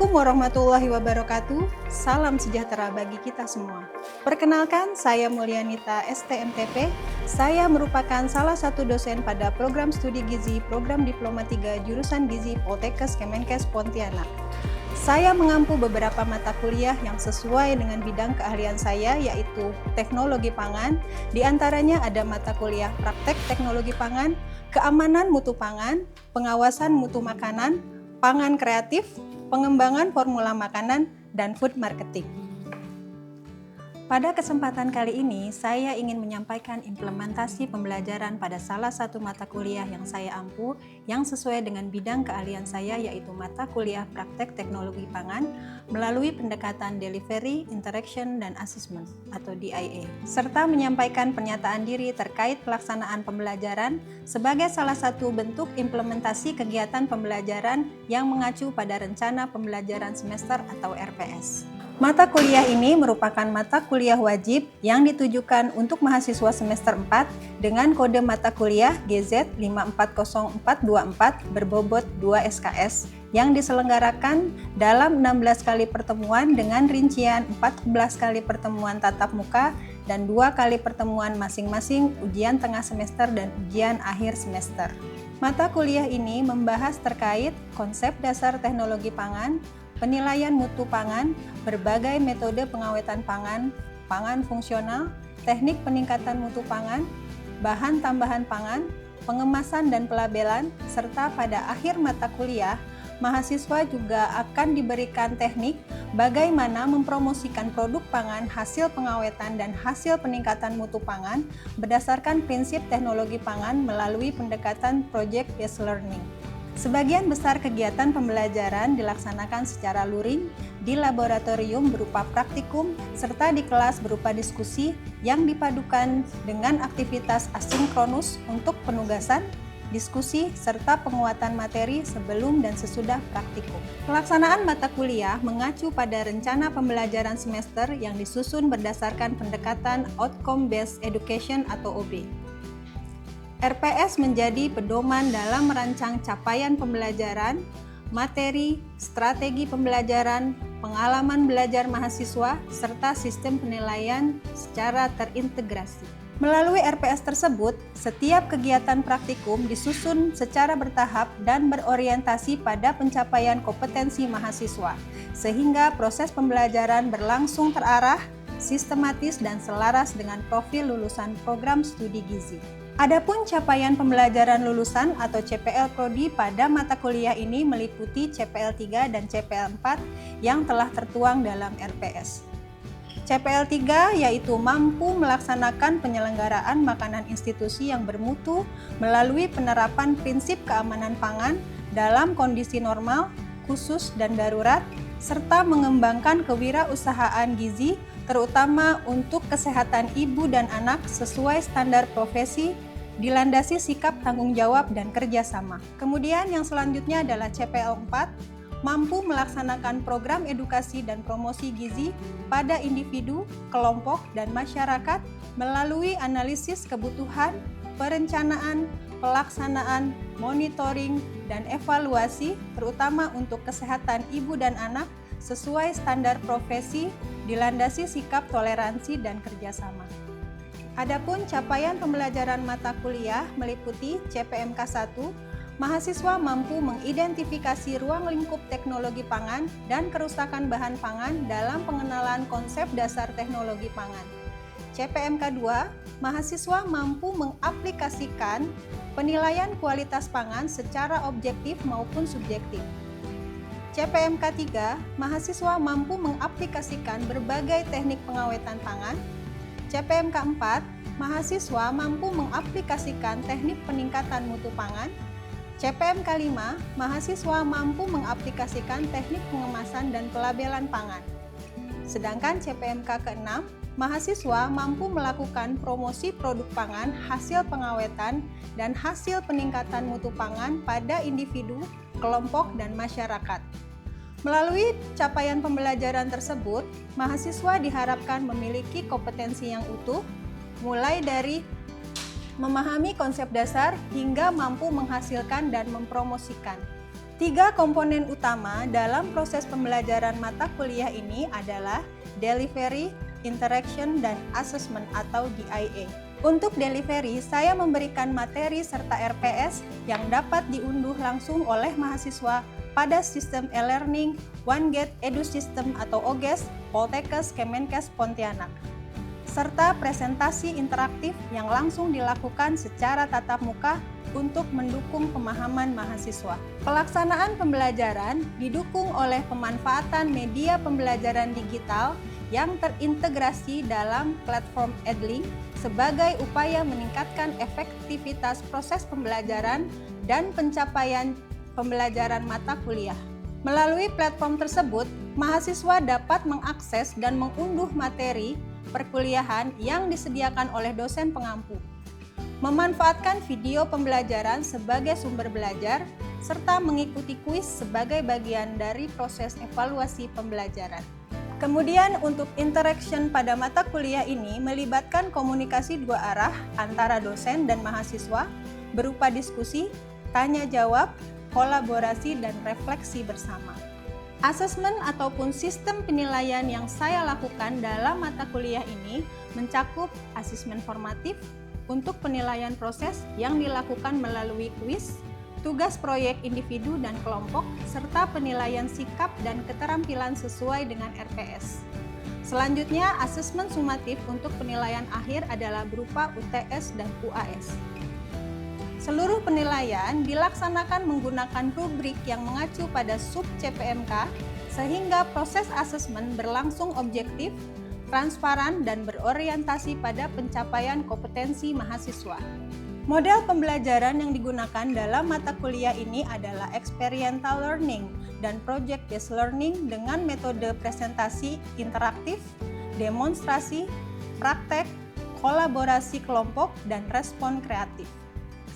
Assalamualaikum warahmatullahi wabarakatuh. Salam sejahtera bagi kita semua. Perkenalkan, saya Mulyanita STMTP. Saya merupakan salah satu dosen pada program studi gizi program Diploma 3 jurusan Gizi Poltekkes Kemenkes Pontianak. Saya mengampu beberapa mata kuliah yang sesuai dengan bidang keahlian saya, yaitu teknologi pangan. Di antaranya ada mata kuliah praktek teknologi pangan, keamanan mutu pangan, pengawasan mutu makanan, pangan kreatif, pengembangan formula makanan, dan food marketing. Pada kesempatan kali ini, saya ingin menyampaikan implementasi pembelajaran pada salah satu mata kuliah yang saya ampu yang sesuai dengan bidang keahlian saya, yaitu mata kuliah praktek teknologi pangan melalui pendekatan delivery, interaction, dan assessment atau DIA, serta menyampaikan pernyataan diri terkait pelaksanaan pembelajaran sebagai salah satu bentuk implementasi kegiatan pembelajaran yang mengacu pada rencana pembelajaran semester atau RPS. Mata kuliah ini merupakan mata kuliah wajib yang ditujukan untuk mahasiswa semester 4 dengan kode mata kuliah GZ 540424 berbobot 2 SKS yang diselenggarakan dalam 16 kali pertemuan dengan rincian 14 kali pertemuan tatap muka dan 2 kali pertemuan masing-masing ujian tengah semester dan ujian akhir semester. Mata kuliah ini membahas terkait konsep dasar teknologi pangan, penilaian mutu pangan, berbagai metode pengawetan pangan, pangan fungsional, teknik peningkatan mutu pangan, bahan tambahan pangan, pengemasan dan pelabelan, serta pada akhir mata kuliah, mahasiswa juga akan diberikan teknik bagaimana mempromosikan produk pangan hasil pengawetan dan hasil peningkatan mutu pangan berdasarkan prinsip teknologi pangan melalui pendekatan project based learning. Sebagian besar kegiatan pembelajaran dilaksanakan secara luring, di laboratorium berupa praktikum, serta di kelas berupa diskusi yang dipadukan dengan aktivitas asinkronus untuk penugasan, diskusi, serta penguatan materi sebelum dan sesudah praktikum. Pelaksanaan mata kuliah mengacu pada rencana pembelajaran semester yang disusun berdasarkan pendekatan Outcome Based Education atau OB. RPS menjadi pedoman dalam merancang capaian pembelajaran, materi, strategi pembelajaran, pengalaman belajar mahasiswa, serta sistem penilaian secara terintegrasi. Melalui RPS tersebut, setiap kegiatan praktikum disusun secara bertahap dan berorientasi pada pencapaian kompetensi mahasiswa, sehingga proses pembelajaran berlangsung terarah, sistematis, dan selaras dengan profil lulusan program studi gizi. Adapun capaian pembelajaran lulusan atau CPL Prodi pada mata kuliah ini meliputi CPL 3 dan CPL 4 yang telah tertuang dalam RPS. CPL 3 yaitu mampu melaksanakan penyelenggaraan makanan institusi yang bermutu melalui penerapan prinsip keamanan pangan dalam kondisi normal, khusus, dan darurat, serta mengembangkan kewirausahaan gizi terutama untuk kesehatan ibu dan anak sesuai standar profesi, dilandasi sikap tanggung jawab dan kerjasama. Kemudian yang selanjutnya adalah CPL 4, mampu melaksanakan program edukasi dan promosi gizi pada individu, kelompok, dan masyarakat melalui analisis kebutuhan, perencanaan, pelaksanaan, monitoring, dan evaluasi terutama untuk kesehatan ibu dan anak sesuai standar profesi, dilandasi sikap toleransi dan kerjasama. Adapun capaian pembelajaran mata kuliah meliputi CPMK 1, mahasiswa mampu mengidentifikasi ruang lingkup teknologi pangan dan kerusakan bahan pangan dalam pengenalan konsep dasar teknologi pangan. CPMK 2, mahasiswa mampu mengaplikasikan penilaian kualitas pangan secara objektif maupun subjektif. CPMK 3, mahasiswa mampu mengaplikasikan berbagai teknik pengawetan pangan. CPMK 4, mahasiswa mampu mengaplikasikan teknik peningkatan mutu pangan. CPMK 5, mahasiswa mampu mengaplikasikan teknik pengemasan dan pelabelan pangan. Sedangkan CPMK ke-6, mahasiswa mampu melakukan promosi produk pangan, hasil pengawetan, dan hasil peningkatan mutu pangan pada individu, kelompok, dan masyarakat. Melalui capaian pembelajaran tersebut, mahasiswa diharapkan memiliki kompetensi yang utuh, mulai dari memahami konsep dasar hingga mampu menghasilkan dan mempromosikan. Tiga komponen utama dalam proses pembelajaran mata kuliah ini adalah delivery, interaction, dan assessment atau DIA. Untuk delivery, saya memberikan materi serta RPS yang dapat diunduh langsung oleh mahasiswa pada sistem e-learning, OneGate EduSystem atau OGES, Poltekkes, Kemenkes, Pontianak, serta presentasi interaktif yang langsung dilakukan secara tatap muka untuk mendukung pemahaman mahasiswa. Pelaksanaan pembelajaran didukung oleh pemanfaatan media pembelajaran digital yang terintegrasi dalam platform Edlink sebagai upaya meningkatkan efektivitas proses pembelajaran dan pencapaian pembelajaran mata kuliah. Melalui platform tersebut, mahasiswa dapat mengakses dan mengunduh materi perkuliahan yang disediakan oleh dosen pengampu, memanfaatkan video pembelajaran sebagai sumber belajar, serta mengikuti kuis sebagai bagian dari proses evaluasi pembelajaran. Kemudian untuk interaction pada mata kuliah ini melibatkan komunikasi dua arah antara dosen dan mahasiswa berupa diskusi, tanya jawab, kolaborasi, dan refleksi bersama. Asesmen ataupun sistem penilaian yang saya lakukan dalam mata kuliah ini mencakup asesmen formatif untuk penilaian proses yang dilakukan melalui kuis, tugas proyek individu dan kelompok, serta penilaian sikap dan keterampilan sesuai dengan RPS. Selanjutnya, asesmen sumatif untuk penilaian akhir adalah berupa UTS dan UAS. Seluruh penilaian dilaksanakan menggunakan rubrik yang mengacu pada sub CPMK, sehingga proses asesmen berlangsung objektif, transparan, dan berorientasi pada pencapaian kompetensi mahasiswa. Model pembelajaran yang digunakan dalam mata kuliah ini adalah experiential learning dan project-based learning dengan metode presentasi interaktif, demonstrasi, praktek, kolaborasi kelompok, dan respon kreatif.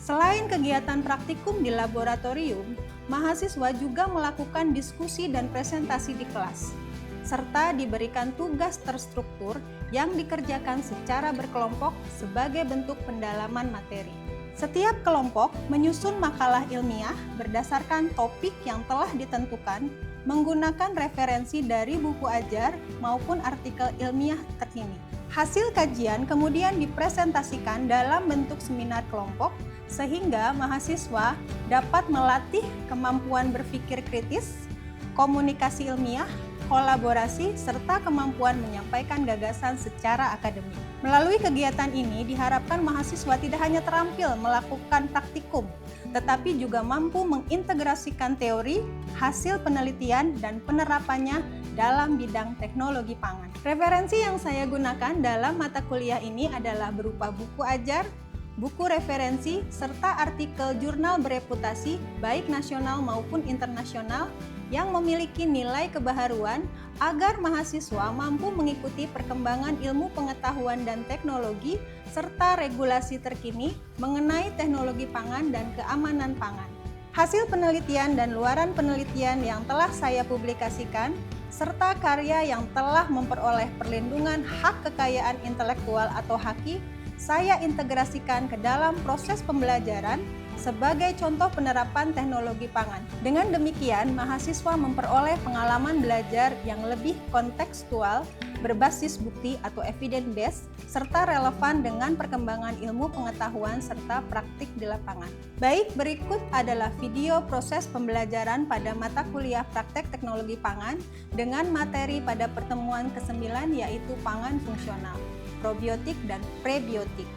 Selain kegiatan praktikum di laboratorium, mahasiswa juga melakukan diskusi dan presentasi di kelas, serta diberikan tugas terstruktur yang dikerjakan secara berkelompok sebagai bentuk pendalaman materi. Setiap kelompok menyusun makalah ilmiah berdasarkan topik yang telah ditentukan menggunakan referensi dari buku ajar maupun artikel ilmiah terkini. Hasil kajian kemudian dipresentasikan dalam bentuk seminar kelompok sehingga mahasiswa dapat melatih kemampuan berpikir kritis, komunikasi ilmiah, kolaborasi, serta kemampuan menyampaikan gagasan secara akademik. Melalui kegiatan ini diharapkan mahasiswa tidak hanya terampil melakukan praktikum, tetapi juga mampu mengintegrasikan teori, hasil penelitian, dan penerapannya dalam bidang teknologi pangan. Referensi yang saya gunakan dalam mata kuliah ini adalah berupa buku ajar, buku referensi, serta artikel jurnal bereputasi baik nasional maupun internasional yang memiliki nilai kebaharuan agar mahasiswa mampu mengikuti perkembangan ilmu pengetahuan dan teknologi serta regulasi terkini mengenai teknologi pangan dan keamanan pangan. Hasil penelitian dan luaran penelitian yang telah saya publikasikan serta karya yang telah memperoleh perlindungan hak kekayaan intelektual atau HAKI saya integrasikan ke dalam proses pembelajaran sebagai contoh penerapan teknologi pangan. Dengan demikian, mahasiswa memperoleh pengalaman belajar yang lebih kontekstual, berbasis bukti atau evidence based, serta relevan dengan perkembangan ilmu pengetahuan serta praktik di lapangan. Baik, berikut adalah video proses pembelajaran pada mata kuliah praktek teknologi pangan dengan materi pada pertemuan ke-9 yaitu pangan fungsional, probiotik dan prebiotik.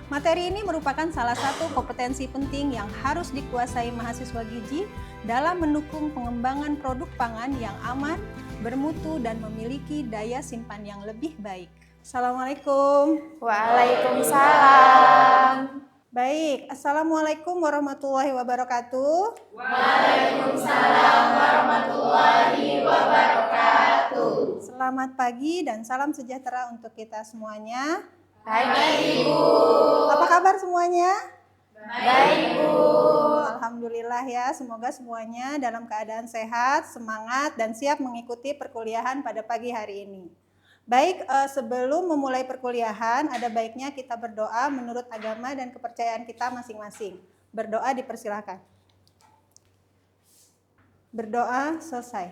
Materi ini merupakan salah satu kompetensi penting yang harus dikuasai mahasiswa gizi dalam mendukung pengembangan produk pangan yang aman, bermutu, dan memiliki daya simpan yang lebih baik. Assalamualaikum. Waalaikumsalam. Baik, Assalamualaikum warahmatullahi wabarakatuh. Waalaikumsalam warahmatullahi wabarakatuh. Selamat pagi dan salam sejahtera untuk kita semuanya. Pagi Ibu. Apa kabar semuanya? Baik Bu. Alhamdulillah ya, semoga semuanya dalam keadaan sehat, semangat, dan siap mengikuti perkuliahan pada pagi hari ini. Baik, sebelum memulai perkuliahan, ada baiknya kita berdoa menurut agama dan kepercayaan kita masing-masing. Berdoa dipersilakan. Berdoa selesai.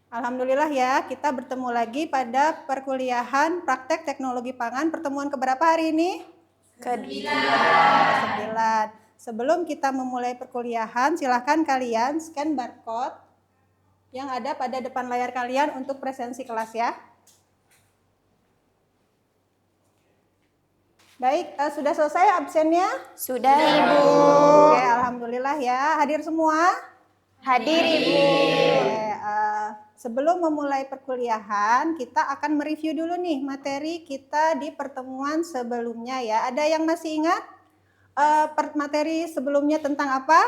Alhamdulillah ya, kita bertemu lagi pada perkuliahan praktek teknologi pangan. Pertemuan keberapa hari ini? Ke-9. Sebelum kita memulai perkuliahan, silahkan kalian scan barcode yang ada pada depan layar kalian untuk presensi kelas ya. Baik, sudah selesai absennya? Sudah, Ibu. Oke, alhamdulillah ya. Hadir semua? Hadir, Ibu. Oke, sebelum memulai perkuliahan, kita akan mereview dulu nih materi kita di pertemuan sebelumnya ya. Ada yang masih ingat materi sebelumnya tentang apa?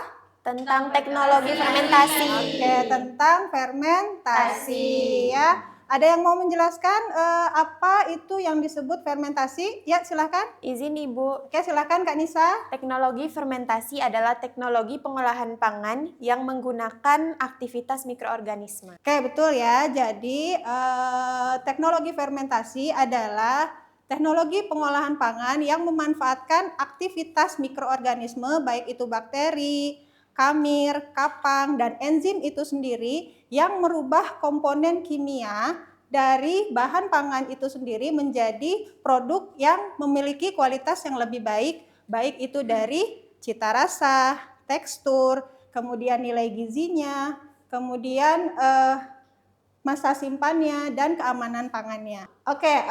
Tentang teknologi fermentasi. Oke, tentang fermentasi ya. Ada yang mau menjelaskan apa itu yang disebut fermentasi? Ya, silahkan. Izin, Ibu. Oke, silahkan Kak Nisa. Teknologi fermentasi adalah teknologi pengolahan pangan yang menggunakan aktivitas mikroorganisme. Oke, betul ya. Jadi, teknologi fermentasi adalah teknologi pengolahan pangan yang memanfaatkan aktivitas mikroorganisme, baik itu bakteri, kamir, kapang, dan enzim itu sendiri yang merubah komponen kimia dari bahan pangan itu sendiri menjadi produk yang memiliki kualitas yang lebih baik, baik itu dari cita rasa, tekstur, kemudian nilai gizinya, kemudian masa simpannya, dan keamanan pangannya. Oke,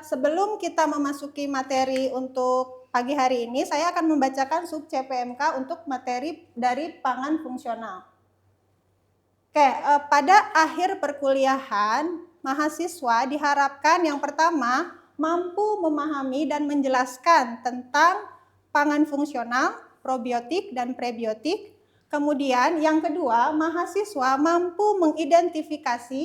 sebelum kita memasuki materi untuk pagi hari ini, saya akan membacakan sub CPMK untuk materi dari pangan fungsional. Oke, pada akhir perkuliahan, mahasiswa diharapkan yang pertama mampu memahami dan menjelaskan tentang pangan fungsional, probiotik dan prebiotik. Kemudian yang kedua, mahasiswa mampu mengidentifikasi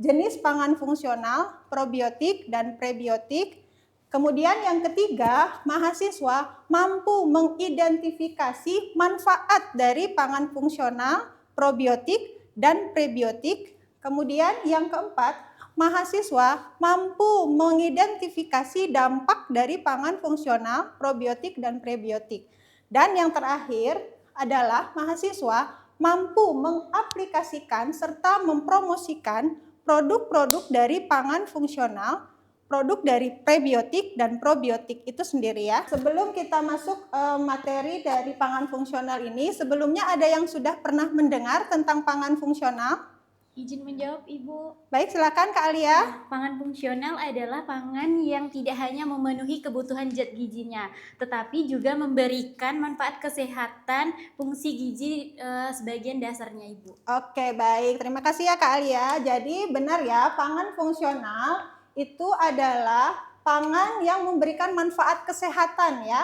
jenis pangan fungsional, probiotik dan prebiotik. Kemudian yang ketiga, mahasiswa mampu mengidentifikasi manfaat dari pangan fungsional, probiotik dan prebiotik. Kemudian yang keempat, mahasiswa mampu mengidentifikasi dampak dari pangan fungsional, probiotik dan prebiotik. Dan yang terakhir adalah mahasiswa mampu mengaplikasikan serta mempromosikan produk-produk dari pangan fungsional, produk dari prebiotik dan probiotik itu sendiri ya. Sebelum kita masuk materi dari pangan fungsional ini, sebelumnya ada yang sudah pernah mendengar tentang pangan fungsional? Izin menjawab, Ibu. Baik, silakan Kak Alia. Pangan fungsional adalah pangan yang tidak hanya memenuhi kebutuhan zat gizinya, tetapi juga memberikan manfaat kesehatan, fungsi gizi sebagian dasarnya, Ibu. Oke, baik. Terima kasih ya Kak Alia. Jadi benar ya, pangan fungsional itu adalah pangan yang memberikan manfaat kesehatan ya.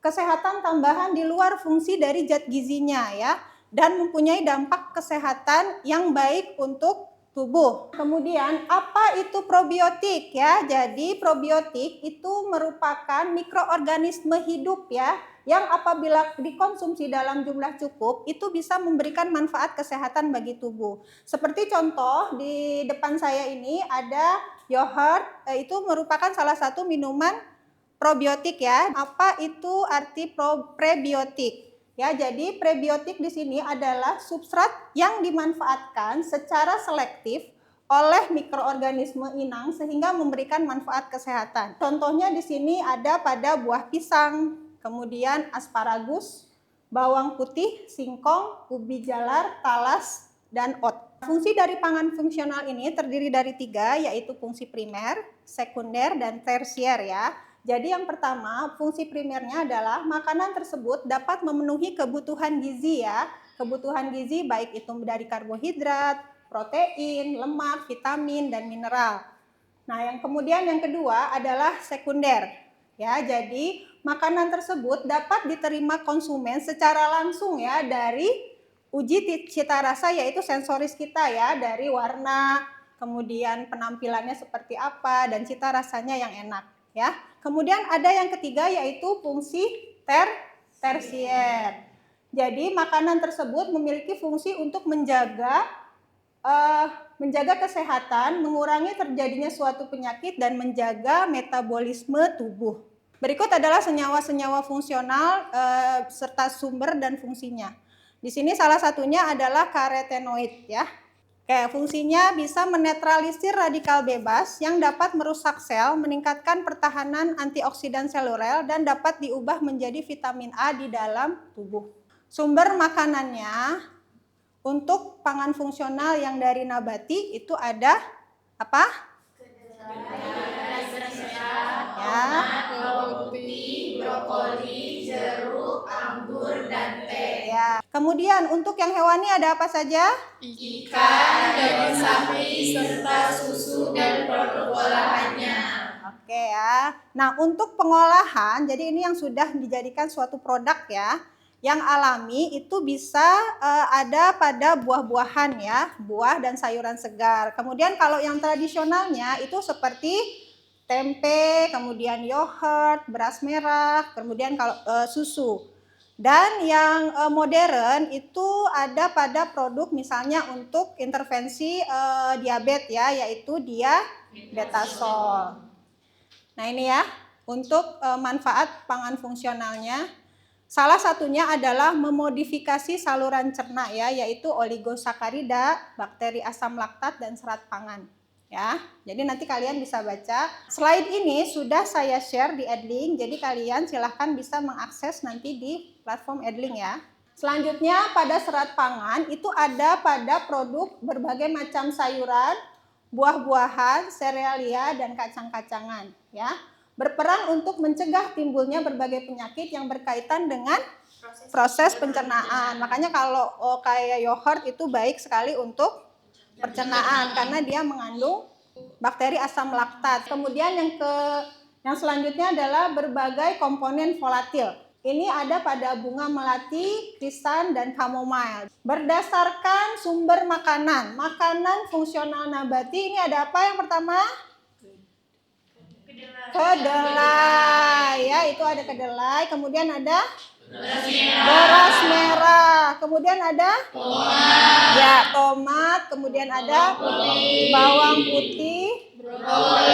Kesehatan tambahan di luar fungsi dari zat gizinya ya. Dan mempunyai dampak kesehatan yang baik untuk tubuh. Kemudian apa itu probiotik ya? Jadi probiotik itu merupakan mikroorganisme hidup ya, yang apabila dikonsumsi dalam jumlah cukup itu bisa memberikan manfaat kesehatan bagi tubuh. Seperti contoh di depan saya ini ada yogurt, itu merupakan salah satu minuman probiotik ya. Apa itu arti prebiotik? Ya, jadi prebiotik di sini adalah substrat yang dimanfaatkan secara selektif oleh mikroorganisme inang sehingga memberikan manfaat kesehatan. Contohnya di sini ada pada buah pisang, kemudian asparagus, bawang putih, singkong, ubi jalar, talas, dan oat. Fungsi dari pangan fungsional ini terdiri dari 3, yaitu fungsi primer, sekunder, dan tersier ya. Jadi yang pertama, fungsi primernya adalah makanan tersebut dapat memenuhi kebutuhan gizi ya. Kebutuhan gizi baik itu dari karbohidrat, protein, lemak, vitamin, dan mineral. Nah, yang kedua adalah sekunder. Ya, jadi makanan tersebut dapat diterima konsumen secara langsung ya dari uji cita rasa, yaitu sensoris kita ya, dari warna, kemudian penampilannya seperti apa, dan cita rasanya yang enak ya. Kemudian ada yang ketiga yaitu fungsi tersier. Jadi makanan tersebut memiliki fungsi untuk menjaga kesehatan, mengurangi terjadinya suatu penyakit, dan menjaga metabolisme tubuh. Berikut adalah senyawa-senyawa fungsional serta sumber dan fungsinya. Di sini salah satunya adalah karotenoid ya. Oke, fungsinya bisa menetralisir radikal bebas yang dapat merusak sel, meningkatkan pertahanan antioksidan seluler, dan dapat diubah menjadi vitamin A di dalam tubuh. Sumber makanannya untuk pangan fungsional yang dari nabati itu ada apa? Ya. Roti, brokoli, jeruk, anggur, dan teh. Ya. Kemudian untuk yang hewani ada apa saja? Ikan, daging sapi, serta susu dan produk olahannya. Oke ya. Nah, untuk pengolahan, jadi ini yang sudah dijadikan suatu produk ya, yang alami itu bisa ada pada buah-buahan ya, buah dan sayuran segar. Kemudian kalau yang tradisionalnya itu seperti tempe, kemudian yogurt, beras merah, kemudian kalau susu. Dan yang modern itu ada pada produk misalnya untuk intervensi diabetes ya, yaitu diabetasol. Nah ini ya, untuk manfaat pangan fungsionalnya, salah satunya adalah memodifikasi saluran cerna ya, yaitu oligosakarida, bakteri asam laktat, dan serat pangan. Ya, jadi nanti kalian bisa baca. Slide ini sudah saya share di Edlink, jadi kalian silahkan bisa mengakses nanti di platform Edlink ya. Selanjutnya pada serat pangan itu ada pada produk berbagai macam sayuran, buah-buahan, serealia, dan kacang-kacangan ya. Berperan untuk mencegah timbulnya berbagai penyakit yang berkaitan dengan proses pencernaan. Makanya kalau kayak yogurt itu baik sekali untuk pencernaan karena dia mengandung bakteri asam laktat. Kemudian yang selanjutnya adalah berbagai komponen volatil. Ini ada pada bunga melati, krisan, dan chamomile. Berdasarkan sumber makanan fungsional nabati ini ada apa yang pertama? Kedelai ya, itu ada kedelai. Kemudian ada beras merah. Kemudian ada tomat. Kemudian ada bawang putih,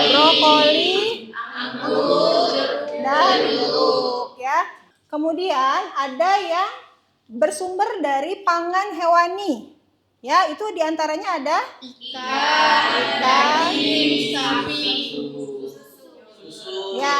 brokoli, anggur, dan jeruk ya. Kemudian ada yang bersumber dari pangan hewani. Ya, itu diantaranya ada ikan, sapi, ya,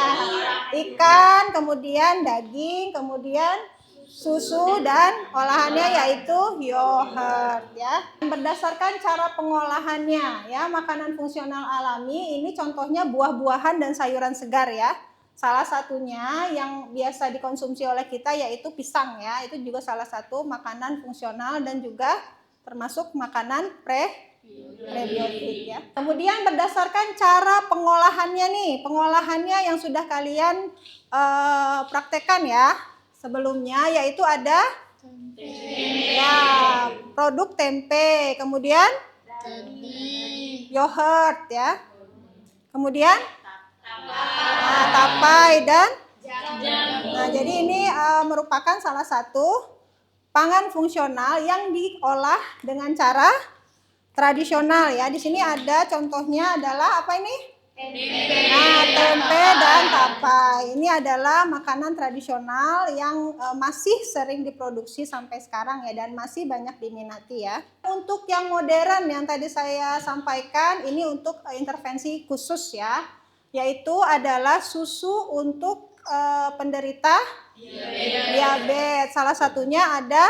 ikan, kemudian daging, kemudian susu, dan olahannya yaitu yogurt ya. Berdasarkan cara pengolahannya ya, makanan fungsional alami ini contohnya buah-buahan dan sayuran segar ya. Salah satunya yang biasa dikonsumsi oleh kita yaitu pisang ya. Itu juga salah satu makanan fungsional dan juga termasuk makanan prebiotik ya. Kemudian berdasarkan cara pengolahannya nih, pengolahannya yang sudah kalian praktekkan ya sebelumnya, yaitu ada ya produk tempe, kemudian yogurt ya, kemudian tapai dan nah jadi ini merupakan salah satu pangan fungsional yang diolah dengan cara tradisional ya. Di sini ada contohnya adalah apa ini? Nah, tempe dan tapai. Ini adalah makanan tradisional yang masih sering diproduksi sampai sekarang ya, dan masih banyak diminati ya. Untuk yang modern yang tadi saya sampaikan, ini untuk intervensi khusus ya, yaitu adalah susu untuk penderita diabetes. Salah satunya ada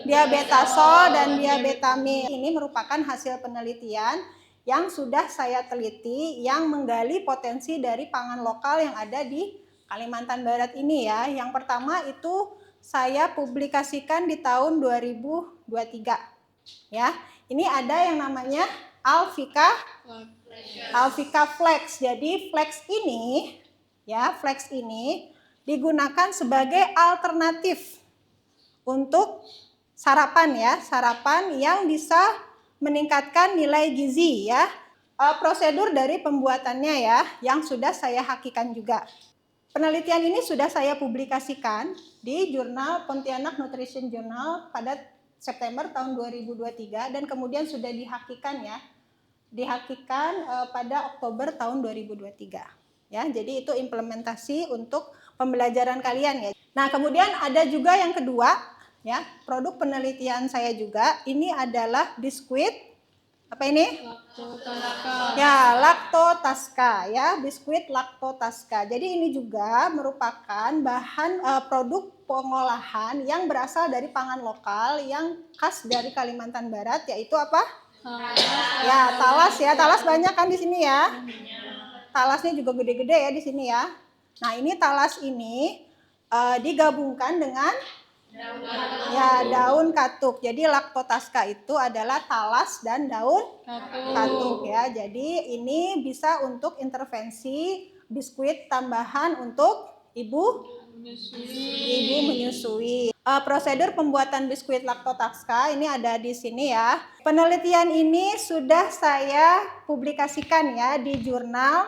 diabetasol dan diabetamin. Ini merupakan hasil penelitian yang sudah saya teliti yang menggali potensi dari pangan lokal yang ada di Kalimantan Barat ini ya. Yang pertama itu saya publikasikan di tahun 2023 ya. Ini ada yang namanya Alvika Flex. Jadi flex ini digunakan sebagai alternatif untuk sarapan ya, sarapan yang bisa meningkatkan nilai gizi ya. Prosedur dari pembuatannya ya, yang sudah saya hakikan juga. Penelitian ini sudah saya publikasikan di jurnal Pontianak Nutrition Journal pada September tahun 2023 dan kemudian sudah dihakikan ya. Dihakikan pada Oktober tahun 2023. Ya, jadi itu implementasi untuk pembelajaran kalian ya. Nah, kemudian ada juga yang kedua, Ya, produk penelitian saya juga ini adalah biskuit apa ini? Ya, Lacto-Tasca ya, biskuit Lacto-Tasca. Jadi ini juga merupakan bahan produk pengolahan yang berasal dari pangan lokal yang khas dari Kalimantan Barat, yaitu apa? Ya, talas ya. Talas banyak kan di sini ya. Talasnya juga gede-gede ya di sini ya. Nah, ini talas ini digabungkan dengan ya daun katuk. Jadi Lacto-Tasca itu adalah talas dan daun katuk ya. Jadi ini bisa untuk intervensi biskuit tambahan untuk ibu menyusui. Prosedur pembuatan biskuit Lacto-Tasca ini ada di sini ya. Penelitian ini sudah saya publikasikan ya di jurnal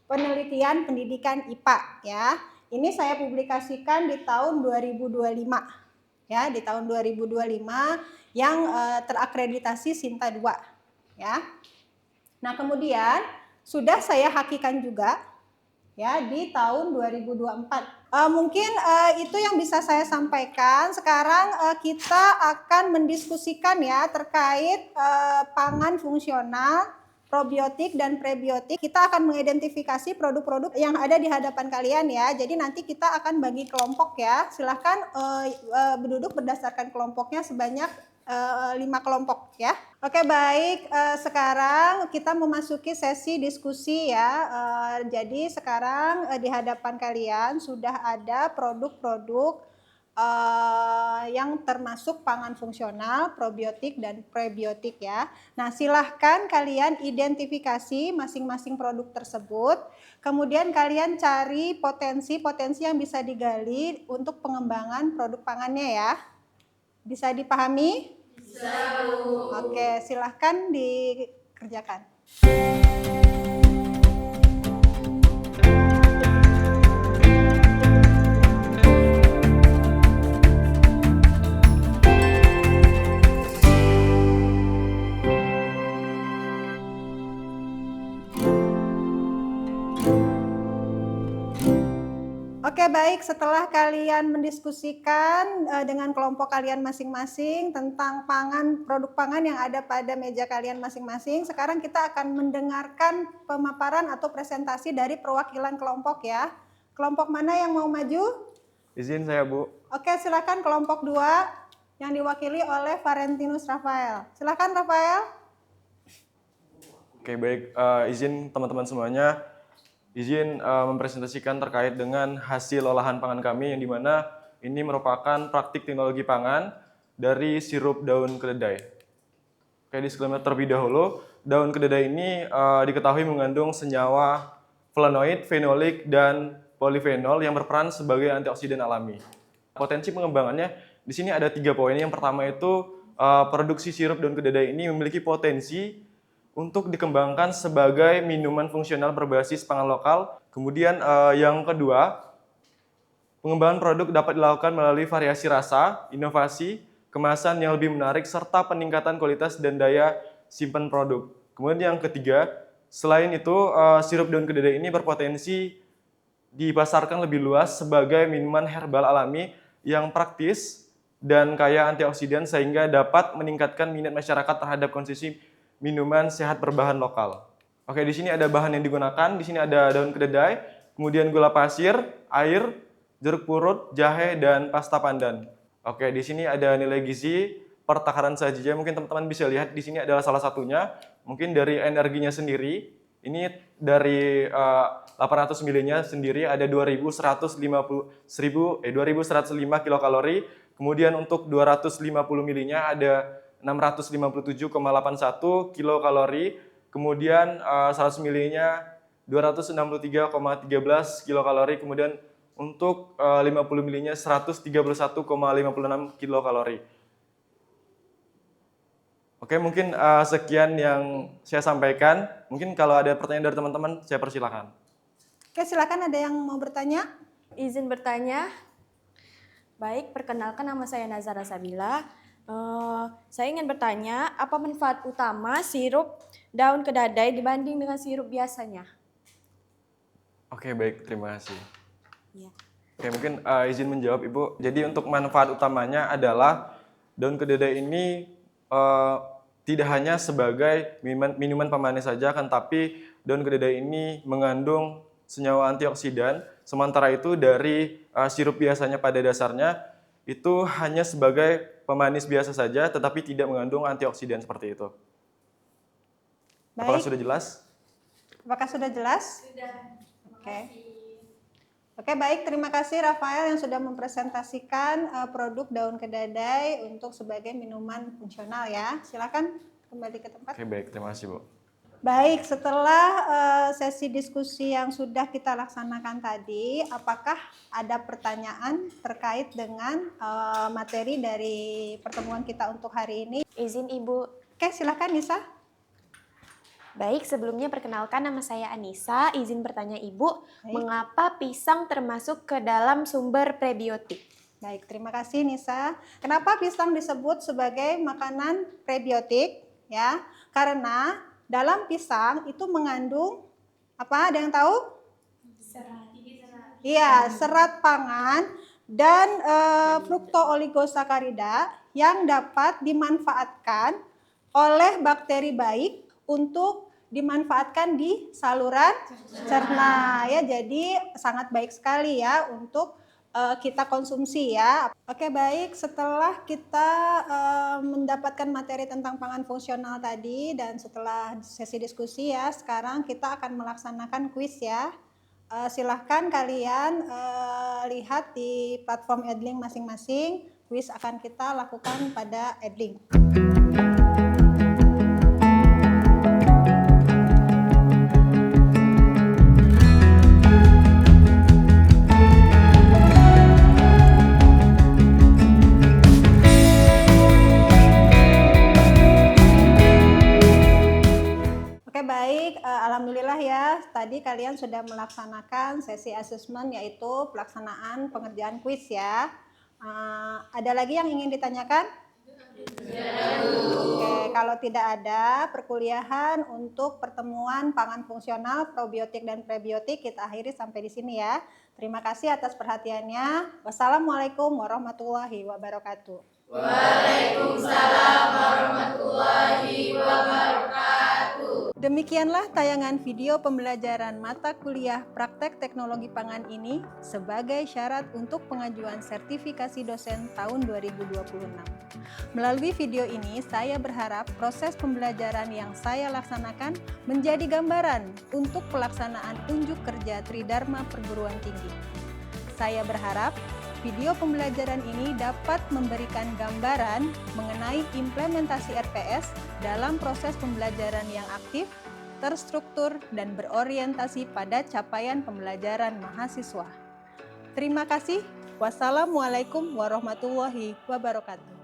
Penelitian Pendidikan IPA ya. Ini saya publikasikan di tahun 2025. Ya, di tahun 2025 yang terakreditasi Sinta 2 ya. Nah, kemudian sudah saya hakikan juga ya di tahun 2024. Mungkin itu yang bisa saya sampaikan. Sekarang kita akan mendiskusikan ya terkait pangan fungsional, probiotik dan prebiotik. Kita akan mengidentifikasi produk-produk yang ada di hadapan kalian ya. Jadi nanti kita akan bagi kelompok ya. Silahkan berduduk berdasarkan kelompoknya sebanyak 5 kelompok ya. Oke baik, sekarang kita memasuki sesi diskusi ya. Jadi sekarang di hadapan kalian sudah ada produk-produk yang termasuk pangan fungsional, probiotik dan prebiotik ya. Nah, silahkan kalian identifikasi masing-masing produk tersebut. Kemudian kalian cari potensi-potensi yang bisa digali untuk pengembangan produk pangannya ya. Bisa dipahami? Bisa, Bu. Oke, silahkan dikerjakan. Oke baik, setelah kalian mendiskusikan dengan kelompok kalian masing-masing tentang produk pangan yang ada pada meja kalian masing-masing, sekarang kita akan mendengarkan pemaparan atau presentasi dari perwakilan kelompok ya. Kelompok mana yang mau maju? Izin saya, Bu. Oke, silakan kelompok 2 yang diwakili oleh Valentinus Rafael. Silakan Rafael. Oke, baik. Izin teman-teman semuanya. Izin mempresentasikan terkait dengan hasil olahan pangan kami yang dimana ini merupakan praktik teknologi pangan dari sirup daun kedelai. Oke, disclaimer terlebih dahulu, daun kedelai ini diketahui mengandung senyawa flavonoid, fenolik, dan polifenol yang berperan sebagai antioksidan alami. Potensi pengembangannya di sini ada 3 poin. Yang pertama itu produksi sirup daun kedelai ini memiliki potensi untuk dikembangkan sebagai minuman fungsional berbasis pangan lokal. Kemudian yang kedua, pengembangan produk dapat dilakukan melalui variasi rasa, inovasi, kemasan yang lebih menarik, serta peningkatan kualitas dan daya simpan produk. Kemudian yang ketiga, selain itu sirup daun kedelai ini berpotensi dipasarkan lebih luas sebagai minuman herbal alami yang praktis dan kaya antioksidan sehingga dapat meningkatkan minat masyarakat terhadap konsumsi minuman sehat berbahan lokal. Oke, di sini ada bahan yang digunakan. Di sini ada daun kedelai, kemudian gula pasir, air, jeruk purut, jahe, dan pasta pandan. Oke, di sini ada nilai gizi per takaran saja. Mungkin teman-teman bisa lihat di sini adalah salah satunya. Mungkin dari energinya sendiri, ini dari 800 ml-nya sendiri ada 2105 kilokalori. Kemudian untuk 250 ml-nya ada 657,81 kilokalori, kemudian 100 ml-nya 263,13 kilokalori, kemudian untuk 50 ml-nya 131,56 kilokalori. Oke, mungkin sekian yang saya sampaikan. Mungkin kalau ada pertanyaan dari teman-teman, saya persilakan. Oke, silakan ada yang mau bertanya? Izin bertanya. Baik, perkenalkan nama saya Nazara Sabila. Saya ingin bertanya, apa manfaat utama sirup daun kedelai dibanding dengan sirup biasanya? Oke, baik, terima kasih. Ya. Oke, mungkin izin menjawab Ibu. Jadi untuk manfaat utamanya adalah daun kedelai ini tidak hanya sebagai minuman pemanis saja, kan, tapi daun kedelai ini mengandung senyawa antioksidan. Sementara itu dari sirup biasanya pada dasarnya itu hanya sebagai pemanis biasa saja, tetapi tidak mengandung antioksidan seperti itu. Apakah Baik, sudah jelas? apakah sudah jelas? Sudah. Oke, baik. Terima kasih Rafael yang sudah mempresentasikan produk daun kedelai untuk sebagai minuman fungsional ya. Silakan kembali ke tempat. Oke, baik. Terima kasih, Bu. Baik, setelah sesi diskusi yang sudah kita laksanakan tadi, apakah ada pertanyaan terkait dengan materi dari pertemuan kita untuk hari ini? Izin Ibu. Oke, silakan Nisa. Baik, sebelumnya perkenalkan nama saya Anissa. Izin bertanya Ibu, Baik. mengapa pisang termasuk ke dalam sumber prebiotik? Baik, terima kasih Nisa. Kenapa pisang disebut sebagai makanan prebiotik? Ya, karena dalam pisang itu mengandung apa? Ada yang tahu? Serat. Iya, serat pangan dan fruktooligosakarida yang dapat dimanfaatkan oleh bakteri baik untuk dimanfaatkan di saluran cerna ya. Jadi sangat baik sekali ya untuk kita konsumsi ya. Oke, baik, setelah kita mendapatkan materi tentang pangan fungsional tadi dan setelah sesi diskusi ya, sekarang kita akan melaksanakan kuis ya. Silahkan kalian lihat di platform Edlink masing-masing. Kuis akan kita lakukan pada Edlink. Oke, baik, alhamdulillah ya, tadi kalian sudah melaksanakan sesi asesmen yaitu pelaksanaan pengerjaan kuis ya. Ada lagi yang ingin ditanyakan? Oke, kalau tidak ada, perkuliahan untuk pertemuan pangan fungsional, probiotik dan prebiotik kita akhiri sampai di sini ya. Terima kasih atas perhatiannya. Wassalamualaikum warahmatullahi wabarakatuh. Demikianlah tayangan video pembelajaran mata kuliah praktek teknologi pangan ini sebagai syarat untuk pengajuan sertifikasi dosen tahun 2026. Melalui video ini, saya berharap proses pembelajaran yang saya laksanakan menjadi gambaran untuk pelaksanaan unjuk kerja Tridharma Perguruan Tinggi. Saya berharap video pembelajaran ini dapat memberikan gambaran mengenai implementasi RPS dalam proses pembelajaran yang aktif, terstruktur, dan berorientasi pada capaian pembelajaran mahasiswa. Terima kasih. Wassalamualaikum warahmatullahi wabarakatuh.